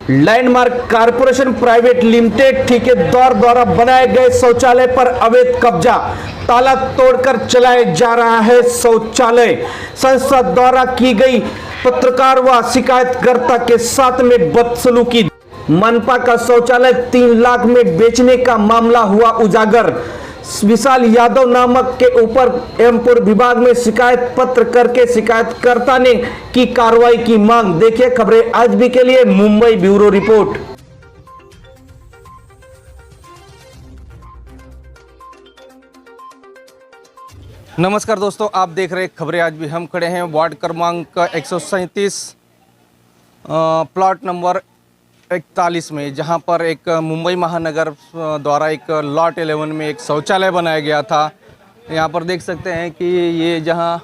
Landmark corporation private limited ठेकेदार द्वारा बनाए गए शौचालय पर अवैध कब्जा, ताला तोड़कर चलाया जा रहा है शौचालय। संस्था द्वारा की गई पत्रकार व शिकायतकर्ता के साथ में बदसलूकी। मनपा का शौचालय 3 लाख में बेचने का मामला हुआ उजागर। विशाल यादव नामक के ऊपर एमपुर विभाग में शिकायत पत्र करके शिकायतकर्ता ने की कार्रवाई की मांग। देखिए खबरें आज भी के लिए मुंबई ब्यूरो रिपोर्ट। नमस्कार दोस्तों, आप देख रहे हैं खबरें आज भी। हम खड़े हैं वार्ड क्रमांक 137 प्लॉट नंबर 41 में, जहां पर एक मुंबई महानगर द्वारा एक लॉट 11 में एक शौचालय बनाया गया था। यहां पर देख सकते हैं कि ये जहां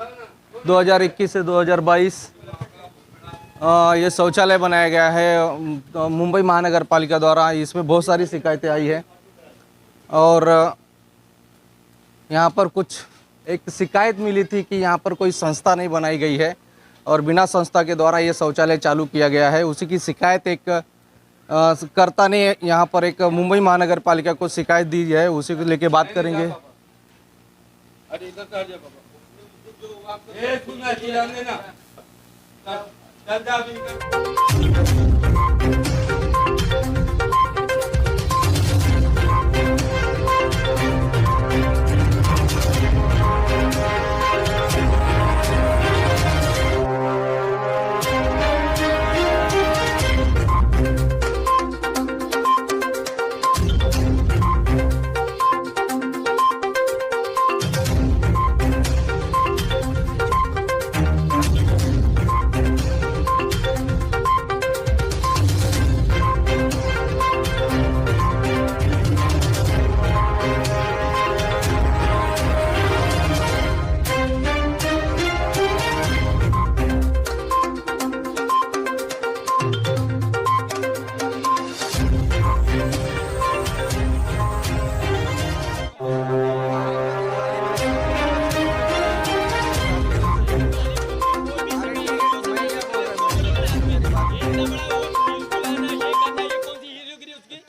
2021 से 2022 ये शौचालय बनाया गया है मुंबई महानगर पालिका द्वारा। इसमें बहुत सारी शिकायतें आई है और यहाँ पर कुछ एक शिकायत मिली थी कि यहाँ पर कोई संस्था नहीं बनाई गई है और बिना संस्था के द्वारा ये शौचालय चालू किया गया है। उसी की शिकायत एक कर्ता ने यहाँ पर एक मुंबई महानगर पालिका को शिकायत दी है, उसी को लेके बात करेंगे।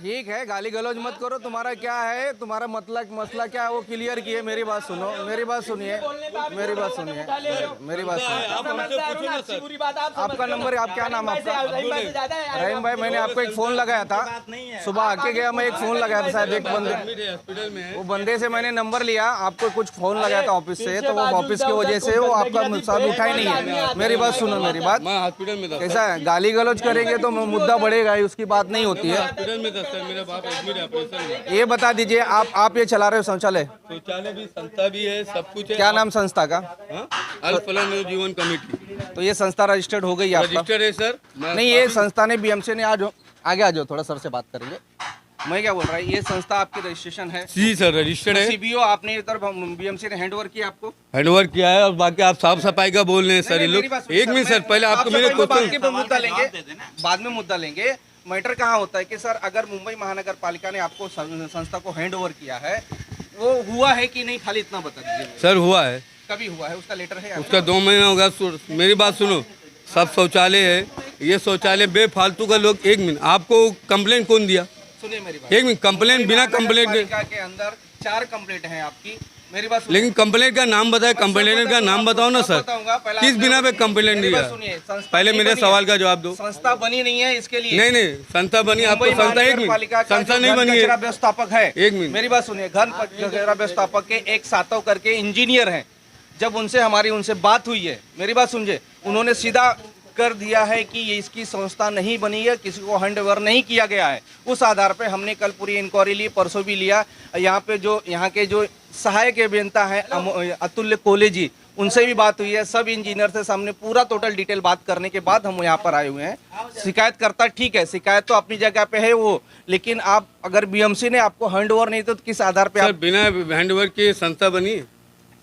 ठीक है, गाली गलौज मत करो। तुम्हारा क्या है, तुम्हारा मसला क्या है वो क्लियर किए। मेरी बात सुनो, मेरी बात सुनिए, मेरी बात सुनिए, मेरी बात सुनिए। आपका नंबर, आप क्या नाम आपका? रहीम भाई, मैंने आपको एक फोन लगाया था सुबह आके गया, मैं एक फोन लगाया था शायद एक बंदे, वो बंदे से मैंने नंबर लिया, आपको कुछ फोन लगाया था ऑफिस से, तो वो ऑफिस की वजह से वो आपका साथ उठा ही नहीं है। मेरी बात सुनो, मेरी बात, कैसा है, गाली गलौज करेंगे तो मुद्दा बढ़ेगा, उसकी बात नहीं होती है। मेरा बाप एडमिट है ऑपरेशन में। ये बता दीजिए, आप ये चला रहे हो शौचालय? शौचालय भी, संस्था भी है, सब कुछ है। क्या नाम संस्था का? अल फलाह जीवन कमेटी। तो ये संस्था रजिस्टर्ड हो गई आपका? रजिस्टर्ड है सर। नहीं, ये संस्था ने बीएमसी ने आज आगे आ जाओ, थोड़ा सर से बात करेंगे। मैं क्या बोल रहा है, ये संस्था आपकी रजिस्ट्रेशन है? जी सर, रजिस्टर्ड है। सीबीओ आपने इधर बीएमसी ने हैंडओवर किया आपको? हैंडओवर किया है, और बाकी आप साफ सफाई का बोल रहे हैं सर। ये लोग एक मिनट सर, पहले आपको मेरे क्वेश्चन, मुद्दा लेंगे बाद में, मुद्दा लेंगे। मैटर कहाँ होता है कि सर, अगर मुंबई महानगर पालिका ने आपको संस्था को हैंड ओवर किया है, वो हुआ है कि नहीं, खाली इतना बता दीजिए। सर हुआ है। कभी हुआ है? उसका लेटर है? उसका 2 महीना होगा। मेरी बात सुनो, सब शौचालय है, ये शौचालय बेफालतू का लोग। एक मिनट, आपको कंप्लेंट कौन दिया? सुनिए मेरी बात। एक मिनट, कंप्लेंट बिना कंप्लेंट के अंदर 4 कंप्लेंट है आपकी। मेरी बात, लेकिन कंप्लेंट का नाम बताए, कंप्लेंट का नाम बताओ ना सर, किस बिना पे कंप्लेंट दिया? पहले मेरे सवाल का जवाब दो। संस्था बनी नहीं है इसके लिए। नहीं, संस्था बनी, आपको संस्था, एक मिनट, संस्था नहीं बनी है। व्यवस्थापक है, एक मिनट, मेरी बात सुनिए। घन कचरा व्यवस्थापक के एक सातव करके इंजीनियर हैं। जब उनसे बात हुई है, मेरी बात सुनिए, उन्होंने सीधा कर दिया है कि ये इसकी संस्था नहीं बनी है, किसी को हैंड ओवर नहीं किया गया है। उस आधार पे हमने कल पूरी इंक्वायरी ली, परसों भी लिया। यहाँ के जो सहायक अभियंता है अतुल्य कोले जी, उनसे भी बात हुई है। सब इंजीनियर से सामने पूरा टोटल डिटेल बात करने के बाद हम यहाँ पर आए हुए हैं। शिकायतकर्ता ठीक है, शिकायत तो अपनी जगह पे है वो, लेकिन आप अगर बीएमसी ने आपको हैंड ओवर नहीं तो किस आधार पे? सर, बिना हैंड ओवर के संस्था बनी?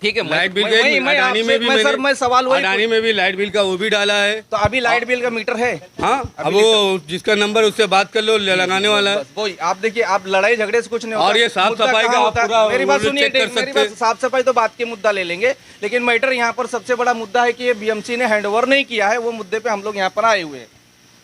ठीक है, लाइट बिल अडानी में भी, सर मैं सवाल वही, अडानी में भी लाइट बिल का वो भी डाला है। तो अभी लाइट बिल का मीटर है? हाँ, अब वो जिसका नंबर उससे बात कर लो, लगाने वाला है। वही आप देखिए, आप लड़ाई झगड़े से कुछ नहीं होता। और ये साफ सफाई का पूरा, मेरी बात सुनिए, मेरी बात, साफ सफाई तो बात के मुद्दा ले लेंगे, लेकिन मैटर यहाँ पर सबसे बड़ा मुद्दा है कि ये बीएमसी ने हैंडओवर नहीं किया है। वो मुद्दे पे हम लोग यहाँ पर आए हुए हैं।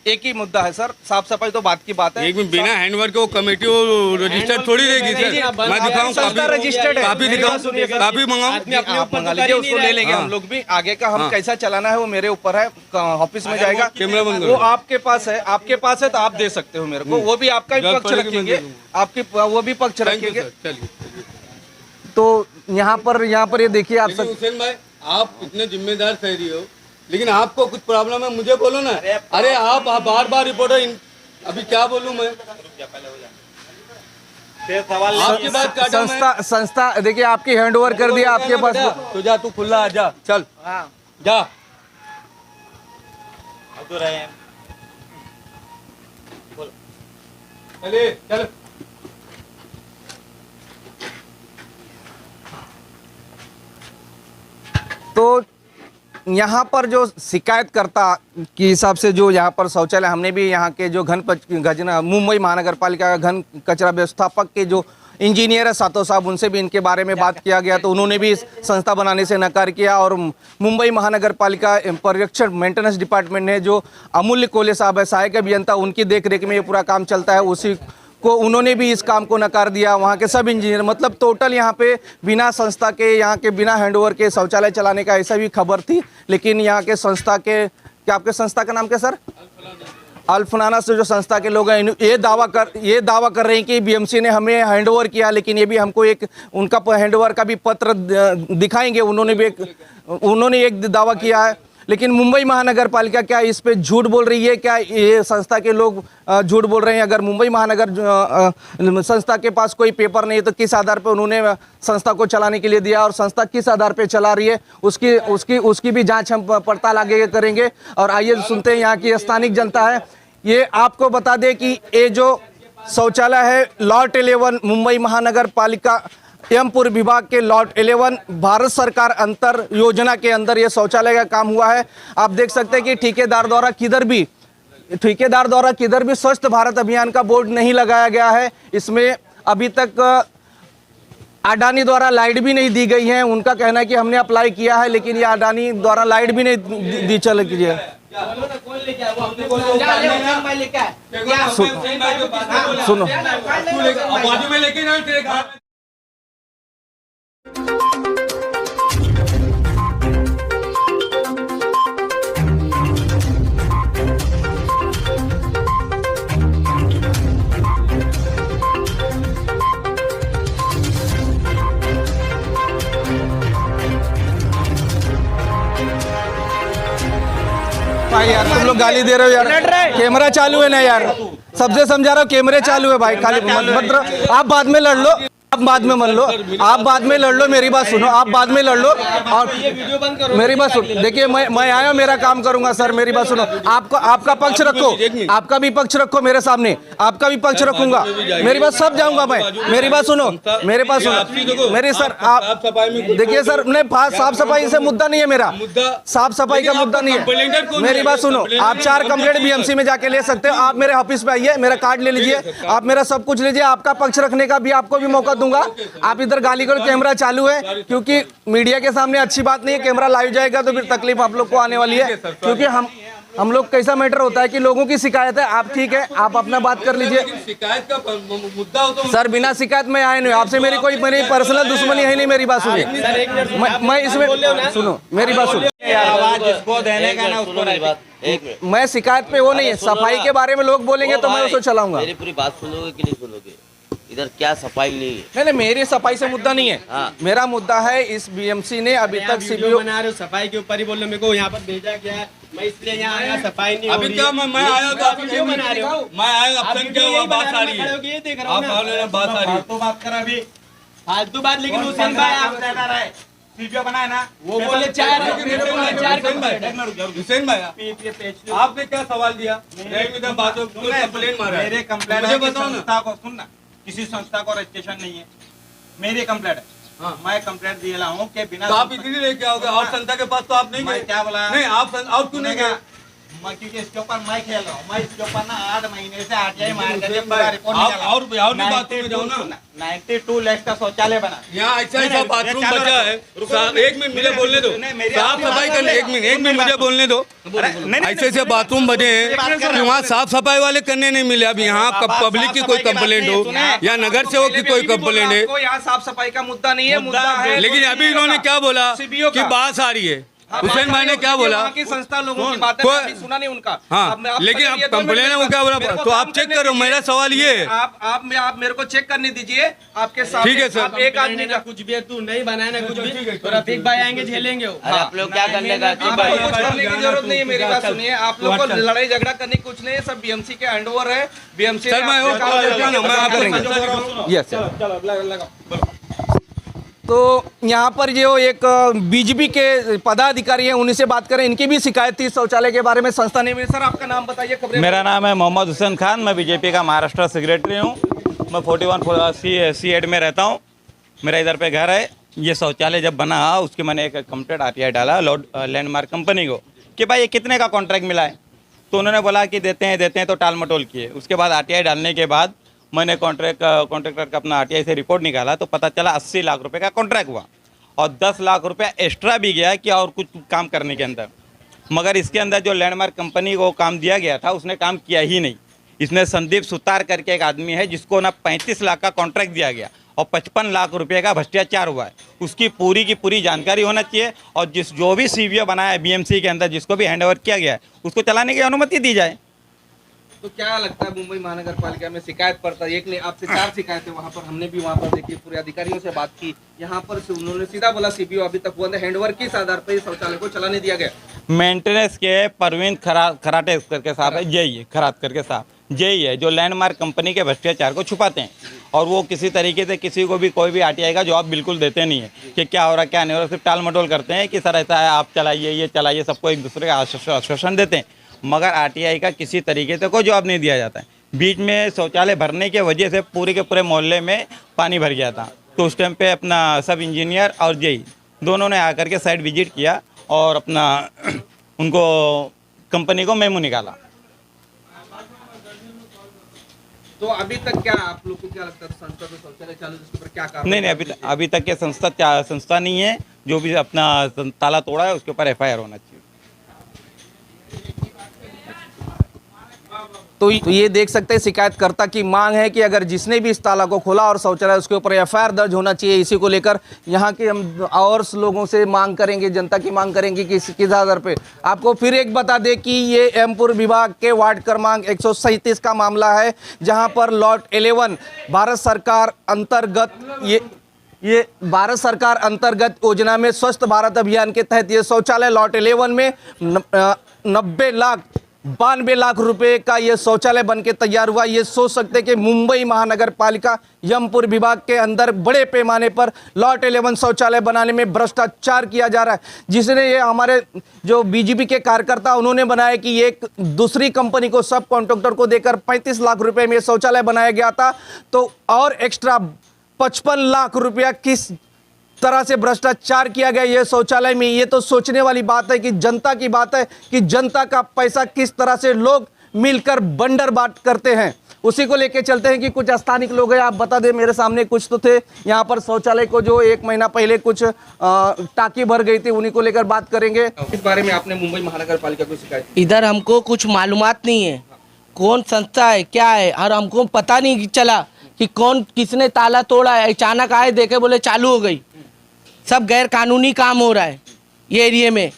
एक ही मुद्दा है सर, साफ सफाई तो बात की बात है। एक में बिना हैंडवर्क के वो कमेटी वो रजिस्टर्ड थोड़ी देगी सर। मैं दिखाऊं संस्था रजिस्टर्ड है। काफी दिखाऊं, काफी मंगाऊं। आप मंगा लीजिए, उसको ले लेंगे हम लोग भी। आगे का हम कैसा चलाना है वो मेरे ऊपर है, ऑफिस में जाएगा। कैमरा बंद करो। वो आपके पास है, आपके पास है तो आप दे सकते हो मेरे को, वो भी आपका ही पक्ष रखेंगे, आपकी वो भी पक्ष रखेंगे। चलिए। तो यहाँ पर ये देखिए आप सब। हुसैन भाई, आप इतने जिम्मेदार शहरी हो, लेकिन आपको कुछ प्रॉब्लम है मुझे बोलो ना। अरे आप बार बार रिपोर्टर, अभी क्या बोलूं मैं? आपकी बात काटा मैं। संस्था देखिए आपकी हैंडओवर कर दिया आपके पास। तो जा, तू खुला आ जा, चल जा। चलिए चल। तो यहाँ पर जो शिकायतकर्ता के हिसाब से जो यहाँ पर शौचालय, हमने भी यहाँ के जो मुंबई महानगर पालिका का घन कचरा व्यवस्थापक के जो इंजीनियर है सातो साहब, उनसे भी इनके बारे में बात किया गया, तो उन्होंने भी संस्था बनाने से नकार किया। और मुंबई महानगर पालिका पर्यवेक्षण मेंटेनेंस डिपार्टमेंट ने जो अमूल्य कोले साहब है सहायक अभियंता, उनकी देखरेख में ये पूरा काम चलता है, उसी को उन्होंने भी इस काम को नकार दिया। वहाँ के सब इंजीनियर, मतलब टोटल यहाँ पे बिना संस्था के, यहाँ के बिना हैंडओवर के शौचालय चलाने का ऐसा भी खबर थी। लेकिन यहाँ के संस्था के, क्या आपके संस्था का नाम क्या सर? अल्फनाना से जो संस्था के लोग हैं ये दावा कर रहे हैं कि बीएमसी ने हमें हैंडओवर किया, लेकिन ये भी हमको एक उनका हैंडओवर का भी पत्र दिखाएंगे। उन्होंने एक दावा किया है, लेकिन मुंबई महानगर पालिका क्या इस पे झूठ बोल रही है? क्या ये संस्था के लोग झूठ बोल रहे हैं? अगर मुंबई महानगर संस्था के पास कोई पेपर नहीं है तो किस आधार पर उन्होंने संस्था को चलाने के लिए दिया, और संस्था किस आधार पर चला रही है उसकी भी जांच हम पड़ताल आगे करेंगे। और आइए सुनते हैं यहाँ की स्थानिक जनता है। ये आपको बता दें कि ये जो शौचालय है लॉट 11 मुंबई महानगर पालिका एमपुर विभाग के लॉट 11 भारत सरकार अंतर योजना के अंदर ये शौचालय का काम हुआ है। आप देख सकते हैं कि ठेकेदार द्वारा किधर भी स्वच्छ भारत अभियान का बोर्ड नहीं लगाया गया है। इसमें अभी तक अडानी द्वारा लाइट भी नहीं दी गई है। उनका कहना है कि हमने अप्लाई किया है, लेकिन ये अडानी द्वारा लाइट भी नहीं दी चल कीजिए। सुनो बाजू में लेके ना तेरे घर। भाई यार तुम लोग गाली दे रहे हो यार, कैमरा चालू है ना यार, सबसे समझा रहा हूँ कैमरे चालू है भाई, खाली मत आप बाद में लड़ लो, आप बाद में मन लो, आप बाद में लड़ लो, मेरी बात सुनो, आप बाद में लड़ लो और मेरी बात सुनो। देखिए मैं आया मेरा काम करूंगा सर, मेरी बात सुनो। आपका पक्ष रखो, आपका भी पक्ष रखो मेरे सामने, आपका भी पक्ष रखूंगा, मेरी बात सब जाऊंगा मैं, मेरी बात सुनो, मेरे पास सुनो मेरी सर। आप देखिए सर, नहीं साफ सफाई से मुद्दा नहीं है मेरा, साफ सफाई का मुद्दा नहीं है, मेरी बात सुनो। आप 4 कंप्लेंट बीएमसी में जाके ले सकते हो, आप मेरे ऑफिस पे आइए, मेरा कार्ड ले लीजिए, आप मेरा सब कुछ लीजिए, आपका पक्ष रखने का भी आपको भी मौका दूंगा। आप इधर गाली करो, कैमरा चालू है, क्योंकि मीडिया के सामने अच्छी बात नहीं है, कैमरा लाइव जाएगा तो फिर तकलीफ आप लोग को आने वाली है। क्योंकि हम लोग कैसा मैटर होता है कि लोगों की शिकायत है, आप ठीक है आप अपना बात कर लीजिए। शिकायत का मुद्दा हो तो सर बिना शिकायत में आए नहीं, आपसे मेरी पर्सनल दुश्मनी है नहीं। मेरी बात सुनिए, मैं इसमें सुनो, मेरी बात सुनो, मैं शिकायत पे वो नहीं है, सफाई के बारे में लोग बोलेंगे तो मैं उसको चलाऊंगा। मेरी पूरी बात सुनोगे कि नहीं सुनोगे? इधर क्या सफाई नहीं है? नहीं मेरी सफाई से मुद्दा नहीं है। हाँ। मेरा मुद्दा है इस बीएमसी ने अभी तक सीपीओ बना रहे हो, सफाई के ऊपर ही बोल रहे हो, मेरे को यहाँ पर भेजा गया है, मैं इसलिए यहाँ आया, सफाई नहीं हो अभी रही क्या मैं आया तो आप क्यों बना रहे हो? मैं आया ऑप्शन क्या हुआ, बात आ रही है, ये देख रहा हूँ आप बोल रहे हैं बात आ रही है, तो बात कर अभी फालतू बात। लेकिन हुसैन भाई आप सीपीओ बनाए ना, वो बोले 4 हुसैन भाई आपने क्या सवाल दिया? कंप्लेंट मारा, मेरे कंप्लेंट मुझे बताओ ना। संस्था को सुनना, किसी संस्था को रजिस्ट्रेशन नहीं है, मेरी कंप्लेंट है। हाँ। मैं कंप्लेंट दिया हूँ कि बिना तो आप इतनी लेके आओगे और संस्था के पास तो आप नहीं गए? क्या बोला? नहीं आप और क्यों नहीं गए? मैं क्योंकि इसके ऊपर मैं खेल रहा हूँ, मैं इसके ऊपर ना 8 महीने से आरटीआई मार करके पूरा रिपोर्ट निकाला। और भी बात में जाओ ना, 92 लाख का शौचालय बना। यहाँ ऐसा बाथरूम बचा है। एक मिनट मुझे बोलने दो, साफ सफाई करने, एक मिनट मुझे बोलने दो। ऐसे बाथरूम बने हैं कि वहाँ साफ सफाई वाले करने नहीं मिले। अब यहाँ पब्लिक की कोई कंप्लेंट हो या नगर सेवक की कोई कंप्लेंट है, यहाँ साफ सफाई का मुद्दा नहीं है, मुद्दा है। लेकिन अभी इन्होंने क्या बोला कि बात आ रही है। हुसैन भाई ने क्या बोला? वहाँ की संस्था लोगों की बातें मैंने सुना नहीं उनका। हाँ, लेकिन अब कंप्लेन है वो क्या बोला, तो आप चेक करो। मेरा सवाल ये है, आप मेरे को चेक करने दीजिए आपके सामने। ठीक है सर। आप एक आदमी का कुछ भी तू नहीं बनाया कुछ भी, तो रफीक भाई आएंगे झेलेंगे। अरे आप लोग क्या करने का? आपको कुछ करने की जरूरत नहीं है। मेरी बात सुनिए, आप लोग को लड़ाई झगड़ा करने की कुछ नहीं है, सब बीएमसी के हैंडओवर है। बीएमसी सर मैं यस सर। तो यहाँ पर जो एक बीजेपी के पदाधिकारी हैं उन्हीं से बात करें, इनकी भी शिकायत थी शौचालय के बारे में संस्था ने। सर आपका नाम बताइए। खबरें। मेरा नाम है मोहम्मद हुसैन खान, मैं बीजेपी का महाराष्ट्र सेक्रेटरी हूँ। मैं 41C8 में रहता हूँ, मेरा इधर पे घर है। ये शौचालय जब बना उसके मैंने एक कंप्लेंट RTI डाला लैंडमार्क कंपनी को कि भाई ये कितने का कॉन्ट्रैक्ट मिला है। तो उन्होंने बोला कि देते हैं तो टाल मटोल किए। उसके बाद RTI डालने के बाद मैंने कॉन्ट्रैक्टर का अपना RTI से रिपोर्ट निकाला तो पता चला 80 लाख रुपए का कॉन्ट्रैक्ट हुआ और 10 लाख रुपया एक्स्ट्रा भी गया कि और कुछ काम करने के अंदर। मगर इसके अंदर जो लैंडमार्क कंपनी को काम दिया गया था उसने काम किया ही नहीं। इसमें संदीप सुतार करके एक आदमी है जिसको ना 35 लाख का कॉन्ट्रैक्ट दिया गया और 55 लाख रुपये का भ्रष्टाचार हुआ है। उसकी पूरी की पूरी जानकारी होना चाहिए और जो भी CBO बनाया है BMC के अंदर, जिसको भी हैंडओवर किया गया है, उसको चलाने की अनुमति दी जाए। तो क्या लगता है मुंबई महानगर पालिका में शिकायत पड़ता है? एक नहीं आपसे 4 शिकायतें वहाँ पर, हमने भी वहाँ पर देखी, पूरे अधिकारियों से बात की। यहाँ पर से उन्होंने सीधा बोला CBO अभी तक हुआ हैंडओवर किस आधार पर शौचालय को चलाने दिया गया? मेंटेनेंस के परवीन खराटे करके साहब है, यही है खराट करके साहब, यही है जो लैंडमार्क कंपनी के भ्रष्टाचार को छुपाते हैं। और वो किसी तरीके से किसी को भी कोई भी RTI का जवाब बिल्कुल देते नहीं है कि क्या हो रहा क्या नहीं हो रहा। सिर्फ टाल मटोल करते हैं कि सर ऐसा है, आप चलाइए, ये चलाइए, सबको एक दूसरे का आश्वासन देते हैं। मगर RTI का किसी तरीके से कोई जवाब नहीं दिया जाता है। बीच में शौचालय भरने की वजह से पूरे के पूरे मोहल्ले में पानी भर गया था। तो उस टाइम पे अपना सब इंजीनियर और जेई दोनों ने आकर के साइट विजिट किया और अपना उनको कंपनी को मेमो निकाला। तो अभी तक क्या आप लोग को क्या लगता है संस्था तो शौचालय चालू इसके ऊपर क्या कार्रवाई? नहीं, अभी तक के संस्था नहीं है। जो भी अपना ताला तोड़ा है उसके ऊपर FIR होना चाहिए। तो ये देख सकते हैं शिकायतकर्ता की मांग है कि अगर जिसने भी इस ताला को खोला और शौचालय उसके ऊपर FIR दर्ज होना चाहिए। इसी को लेकर यहाँ के हम और लोगों से मांग करेंगे, जनता की मांग करेंगे कि किस आधार पे। आपको फिर एक बता दें कि ये एमपुर विभाग के वार्ड क्रमांक 137 का मामला है, जहाँ पर लॉट 11 भारत सरकार अंतर्गत ये भारत सरकार अंतर्गत योजना में स्वच्छ भारत अभियान के तहत ये शौचालय लॉट 11 में 92 लाख रुपए का ये शौचालय बनके तैयार हुआ। ये सोच सकते कि मुंबई महानगर पालिका यमपुर विभाग के अंदर बड़े पैमाने पर लॉट 11 शौचालय बनाने में भ्रष्टाचार किया जा रहा है, जिसने ये हमारे जो बीजेपी के कार्यकर्ता उन्होंने बनाया कि एक दूसरी कंपनी को सब कॉन्ट्रैक्टर को देकर 35 लाख रुपए में शौचालय बनाया गया था। तो और एक्स्ट्रा 55 लाख रुपया किस तरह से भ्रष्टाचार किया गया ये शौचालय में। ये तो सोचने वाली बात है कि जनता की बात है कि जनता का पैसा किस तरह से लोग मिलकर बंडर बाट करते हैं। उसी को लेके चलते हैं कि कुछ स्थानिक लोग हैं। आप बता दें, मेरे सामने कुछ तो थे यहाँ पर शौचालय को जो 1 महीना पहले कुछ टाकी भर गई थी, उन्हीं को लेकर बात करेंगे। इस बारे में आपने मुंबई महानगर पालिका को शिकायत? इधर हमको कुछ मालूमात नहीं है कौन संस्था है क्या है, और हमको पता नहीं चला कि कौन किसने ताला तोड़ा है। अचानक आए देखे बोले चालू हो गई। सब गैर कानूनी काम हो रहा है ये एरिया में।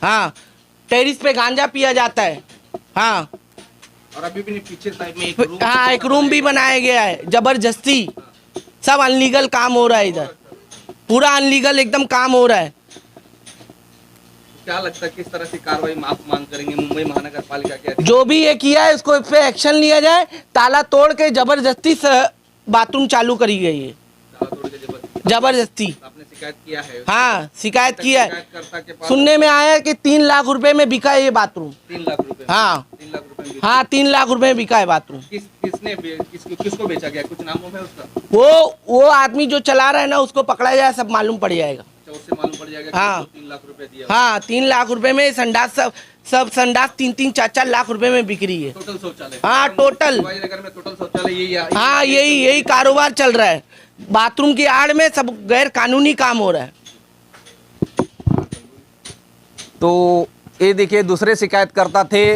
हाँ, टेरिस पे गांजा पिया जाता है। हाँ, और अभी भी पीछे साइड में एक रूम भी बनाया गया है जबरदस्ती। सब अनलीगल काम हो रहा है इधर, पूरा अनलीगल एकदम काम हो रहा है। क्या लगता है किस तरह से कार्रवाई आप मांग करेंगे मुंबई महानगर पालिका के? जो भी ये किया है इसको पे एक्शन लिया जाए। ताला तोड़ के जबरदस्ती से बाथरूम चालू करी गई है, जबरदस्ती। आपने शिकायत किया है? हाँ, शिकायत किया है। शिकायतकर्ता के पास सुनने में आया है कि 3 लाख रुपए में बिका है ये बाथरूम। 3 लाख रुपए? हाँ 3 लाख रुपए में? हाँ, 3 लाख रुपए में बिका है बाथरूम। किसको बेचा गया? कुछ नामों है उसका? वो आदमी जो चला रहा है ना, उसको पकड़ा जाए, सब मालूम पड़ जाएगा। उससे मालूम पड़ जाएगा हाँ। 3 लाख रुपए दिया हाँ 3 लाख रुपए में संडास सब संडास 3-4 लाख रुपए में बिक रही है। टोटल शौचालय। हाँ टोटल। शिवाजीनगर में टोटल शौचालय यही है। हाँ यही कारोबार चल रहा है। बाथरूम की आड़ में सब गैर कानूनी काम हो रहा है। तो ये देखिए दूसरे शिकायतकर्ता थे।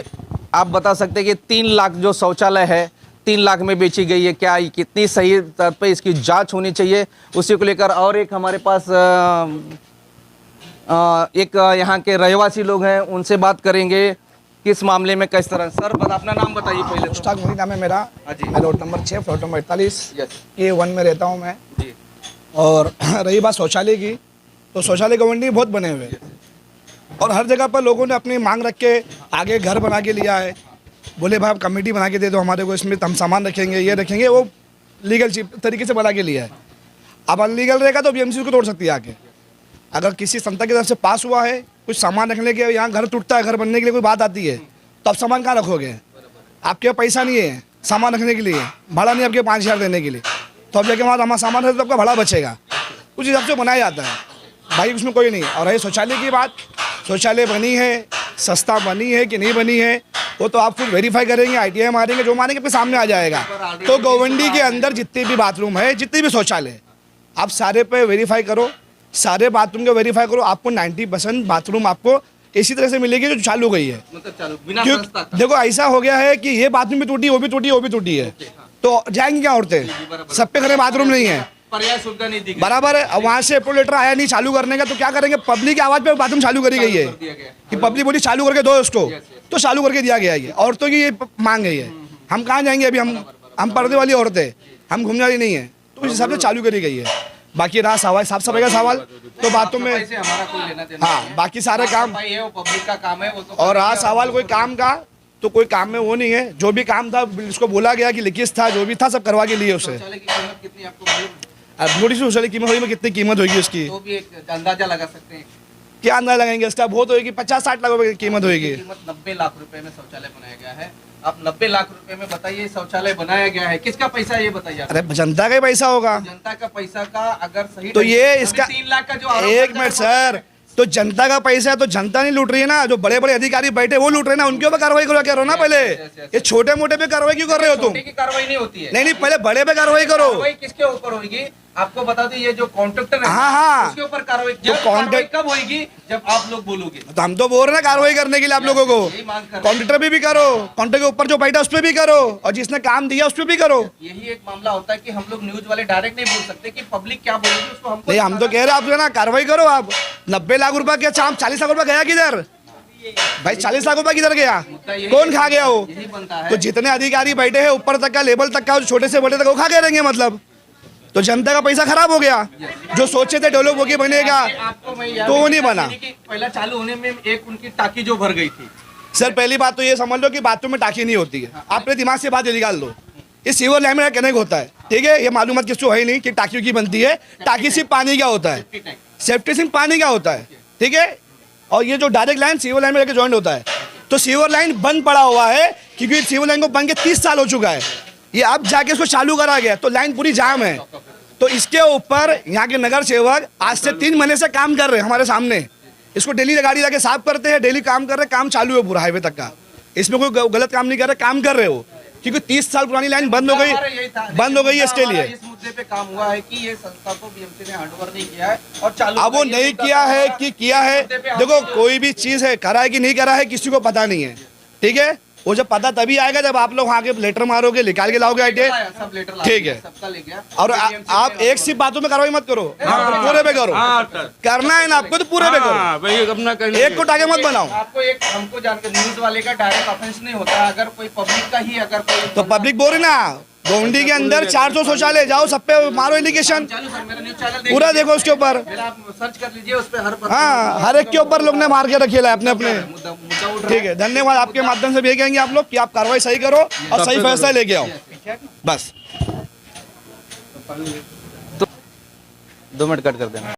आप बता सकते हैं कि 3 लाख जो शौचालय है 3 लाख में बेची गई है, क्या ये कितनी सही तौर पे इसकी जांच होनी चाहिए उसी को लेकर। और एक हमारे पास एक यहाँ के रहवासी लोग हैं, उनसे बात करेंगे किस मामले में किस तरह। सर अपना नाम बताइए पहले तो। मुश्ताक मोदी नाम है मेरा। जी। मैं road number 6 float number 48 yes ये 1 में रहता हूँ मैं। जी। और रही बात शौचालय की, तो शौचालय गवर्नमेंट बहुत बने हुए हैं और हर जगह पर लोगों ने अपनी मांग रख के आगे घर बना के लिया है। बोले भाई आप कमेटी बना के दे दो हमारे को, इसमें हम सामान रखेंगे ये रखेंगे, वो लीगल तरीके से बना के लिया है। अब अनलीगल रहेगा तो बीएमसी को तोड़ सकती है आके। अगर किसी संस्था की तरफ से पास हुआ है कुछ सामान रखने के, यहाँ घर टूटता है, घर बनने के लिए कोई बात आती है तो आप सामान कहाँ रखोगे? आपके पास पैसा नहीं है सामान रखने के लिए, भाड़ा नहीं आपके 5,000 देने के लिए, तो अब जाके वहाँ हमारा सामान रखे तो आपका भाड़ा बचेगा। उस हिसाब से बनाया जाता है भाई, उसमें कोई नहीं। और रही शौचालय की बात, शौचालय बनी है, सस्ता बनी है कि नहीं बनी है वो तो आप खुद वेरीफाई करेंगे, ITI मारेंगे, जो मारेंगे आपके सामने आ जाएगा। तो गवर्नडी के अंदर जितने भी बाथरूम है, जितने भी शौचालय, आप सारे पे वेरीफाई करो, सारे बाथरूम को वेरीफाई करो। आपको 90% बाथरूम आपको इसी तरह से मिलेगी जो चालू हो गई है। मतलब चालू बिना क्यों? संस्था का। देखो ऐसा हो गया है कि ये बाथरूम भी टूटी, वो भी टूटी, वो भी टूटी है, तो जाएंगी क्या औरतें? सब पे घरे बाथरूम नहीं है, पर्याय सुविधा नहीं दी गई। बराबर है। अब वहाँ से अप्रूवल लेटर आया नहीं चालू करने का, तो क्या करेंगे? पब्लिक की आवाज़ पे बाथरूम चालू करी गई है कि पब्लिक बोली चालू करके दो उसको, तो चालू करके दिया गया है। औरतों की ये मांग है। हम कहाँ जाएंगे अभी? हम पर्दे वाली औरतें, हम घूमने वाली नहीं है, तो उस हिसाब से चालू करी गई है। बाकी रहा सवाल साफ सफाई का सवाल, तो बातों में हमारा कोई लेना देना हाँ बाकी सारे काम, भाई है वो पब्लिक का काम है वो तो। और रहा सवाल कोई काम का, तो कोई काम में वो नहीं है। जो भी काम था उसको बोला गया कि लिखित था, जो भी था सब करवा के लिए उसे। शौचालय की कीमत कितनी आपको मालूम? अब नोटिस शौचालय की कीमत होगी, कितनी कीमत होगी उसकी, तो भी एक अंदाजा लगा सकते हैं। क्या अंदाजा लगाएंगे इसका? बहुत होगी, 50-60 लाख रुपए की कीमत होगी। कीमत 90 लाख रुपए में शौचालय बनाया गया है। आप 90 लाख रुपए में बताइए शौचालय बनाया गया है, किसका पैसा है ये बताइए। अरे जनता का ही पैसा होगा, जनता का पैसा का अगर सही तो ये इसका 3 लाख का जो एक मिनट सर, तो जनता का पैसा है तो जनता नहीं लूट रही है ना, जो बड़े बड़े अधिकारी बैठे वो लूट रहे हैं ना, उनके ऊपर कार्रवाई करो क्या करो ना पहले। ये छोटे मोटे पे कार्रवाई क्यों कर रहे हो तुम? की कार्रवाई नहीं होती है। नहीं पहले बड़े पे कार्रवाई करो। कार्रवाई किसके ऊपर होगी आपको बता दो, ये जो कॉन्ट्रैक्टर है हाँ। उसके ऊपर कार्रवाई। जो जब कार्रवाई कब होगी? जब आप लोग बोलोगे। तो हम तो बोल रहे हैं कार्रवाई करने के लिए आप लोगों को। यही मांग कर रहे हैं। कॉन्ट्रैक्टर पे भी करो, कॉन्ट्रैक्टर के ऊपर जो बैठा उस पर भी करो, और जिसने काम दिया उस पर भी करो। यही एक मामला होता है कि हम लोग न्यूज वाले डायरेक्ट नहीं बोल सकते कि पब्लिक क्या बोलेगी उसको हमको। नहीं हम तो कह रहे हैं आप जो है ना कार्रवाई करो। आप 90 लाख रुपए क्या चाम 40 लाख रुपए गया किधर भाई? 40 लाख रुपए किधर गया? कौन खा गया वो? यही बनता है। तो जितने अधिकारी बैठे हैं ऊपर तक का, लेवल तक का, छोटे से बड़े तक, वो खा के रहेंगे मतलब। तो जनता का पैसा खराब हो गया। जो सोचे थे डेवलप होके बनेगा आपको मैं याद तो वो नहीं बना। कि पहला चालू होने में एक उनकी टाकी जो भर गई थी। सर पहली बात तो ये समझ लो कि बाथरूम में टाकी नहीं होती है। अपने दिमाग से बात निकाल दो। ये सीवर लाइन में कनेक्ट होता है, ठीक है? ये मालूमात किसको है नहीं कि टाकी की बनती है। टाकी सिर्फ पानी का होता है, सेफ्टी सिर्फ पानी का होता है, ठीक है? और ये जो डायरेक्ट लाइन सीवर लाइन में लेकर ज्वाइंट होता है, तो सीवर लाइन बंद पड़ा हुआ है क्योंकि सीवर लाइन को बन के 30 साल हो चुका है। ये अब जाके इसको चालू करा गया तो लाइन पूरी जाम है। तो इसके ऊपर यहाँ के नगर सेवक आज से 3 महीने से काम कर रहे हैं हमारे सामने। इसको डेली गाड़ी लाके साफ करते हैं, डेली काम कर रहे हैं, काम चालू है पूरा हाईवे तक का। इसमें कोई गलत काम नहीं कर रहे, काम कर रहे हो, क्योंकि 30 साल पुरानी लाइन बंद हो गई है इसके लिए। इस मुद्दे पे काम हुआ है कि ये संस्था को बीएमसी ने हैंडओवर नहीं किया है और चालू। अब वो नहीं किया है कि किया है, देखो कोई भी चीज है करा है कि नहीं करा है किसी को पता नहीं है, ठीक है? वो जब पता तभी आएगा जब आप लोग वहाँ के लेटर मारोगे, निकाल के लाओगे ITI, ठीक है? सबका ले गया। और आप एक सी बातों में कार्रवाई मत करो, पूरे पे करो। करना है ना आपको तो पूरे पे करो, एक को टागे मत बनाओ। आपको एक हमको जानकर न्यूज वाले का डायरेक्ट ऑफेंस नहीं होता, अगर कोई पब्लिक का ही अगर कोई तो पब्लिक बोल रही ना गोंडी के अंदर 400 शौचालय, जाओ सब पे मारो एलिगेशन, पूरा देखो उसके ऊपर। आप सर्च कर लीजिए उस पे हाँ हर एक के ऊपर लोग ने मार के रखे है अपने अपने, मुद्दा उठ ठीक है? धन्यवाद। आपके माध्यम से भी कहेंगे आप लोग कि आप कार्रवाई सही करो और सही फैसला लेके आओ, बस। 2 मिनट कट कर देना।